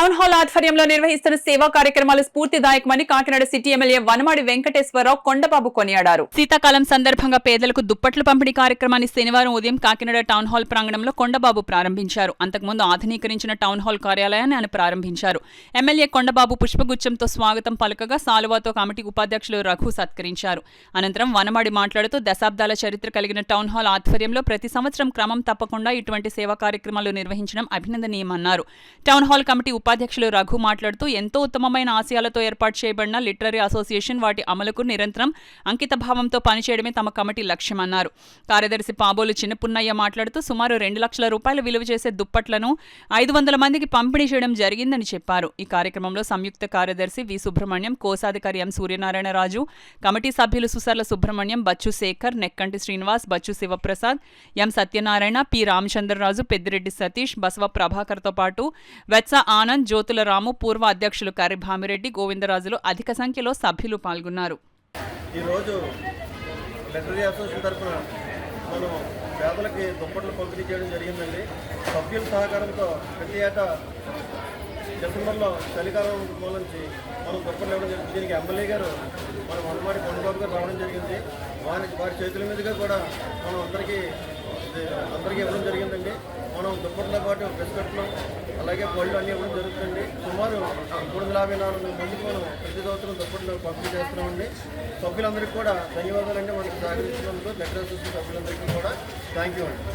Town hall ఆధ్వర్యంలో నిర్వహిస్తున్న సేవా కార్యక్రమాలు స్ఫూర్తిదాయకమని కాకినాడ సిటీ ఎమ్మెల్యే వనమాడి వెంకటేశ్వరరావు కొండబాబు కొనియాడారు. శీతాకాలం సందర్భంగా పేదలకు దుప్పట్లు పంపిణీ కార్యక్రమాన్ని శనివారం ఉదయం కాకినాడ టౌన్ హాల్ ప్రాంగణంలో కొండబాబు ప్రారంభించారు. అంతకుముందు ఆధునీకరించిన టౌన్ హాల్ కార్యాలయాన్ని ఆయన ప్రారంభించారు. ఎమ్మెల్యే కొండబాబు పుష్పగుచ్చంతో స్వాగతం పలకగా సాలువాతో కమిటీ ఉపాధ్యక్షులు రఘు సత్కరించారు. అనంతరం వనమాడి మాట్లాడుతూ దశాబ్దాల చరిత్ర కలిగిన టౌన్ హాల్ ఆధ్వర్యంలో ప్రతి సంవత్సరం క్రమం తప్పకుండా ఇటువంటి సేవా కార్యక్రమాలు నిర్వహించడం అభినందనీయమన్నారు. టౌన్ హాల్ కమిటీ ఉపాధ్యక్షులు రఘు మాట్లాడుతూ ఎంతో ఉత్తమమైన ఆశయాలతో ఏర్పాటు చేయబడిన లిటరరీ అసోసియేషన్ వాటి అమలుకు నిరంతరం అంకిత భావంతో పనిచేయడమే తమ కమిటీ లక్ష్యమన్నారు. కార్యదర్శి పాబోలు చిన్నపున్నయ్య మాట్లాడుతూ సుమారు 2 లక్షల రూపాయలు విలువ చేసే దుప్పట్లను 500 మందికి పంపిణీ చేయడం జరిగిందని చెప్పారు. ఈ కార్యక్రమంలో సంయుక్త కార్యదర్శి వి సుబ్రహ్మణ్యం, కోశాధికారి ఎం సూర్యనారాయణరాజు, కమిటీ సభ్యులు సుసర్ల సుబ్రహ్మణ్యం, బచ్చు శేఖర్, నెక్కంటి శ్రీనివాస్, బచ్చు శివప్రసాద్, ఎం సత్యనారాయణ, పి రామచంద్రరాజు, పెద్దిరెడ్డి సతీష్, బసవ ప్రభాకర్తో పాటు వెత్స ఆనంద్, జ్యోతుల రాము, పూర్వ అధ్యక్షులు కర్రి భామిరెడ్డి, గోవిందరాజులు అధిక సంఖ్యలో సభ్యులు పాల్గొన్నారు. ఈరోజు లిటరరీ అసోసియేషన్ తరఫున మనం పేదలకి దుప్పట్లు పంపిణీ చేయడం జరిగిందండి. సభ్యుల సహకారంతో ప్రతి ఏటా డిసెంబర్లో చలికాలం నుంచి మనం దుప్పట్లు ఇవ్వడం జరిగింది. దీనికి ఎమ్మెల్యే గారు మన వనమాడి కొండబాబు గారు రావడం జరిగింది. వారి చేతుల మీదుగా కూడా మనం అందరికీ ఇవ్వడం జరిగిందండి. మనం దుప్పట్లతో పాటు బిస్కెట్లు అలాగే పళ్ళు అన్నీ ఇవ్వడం జరుగుతుంది. సుమారు 354 మందికి మనం ప్రతి సంవత్సరం దుప్పట్లు పంపిణీ చేస్తున్నామండి. సభ్యులందరికీ కూడా ధన్యవాదాలండి. మనకి సహకరించినందుకు లెటర్ అసోసియేషన్ సభ్యులందరికీ కూడా థ్యాంక్ యూ అండి.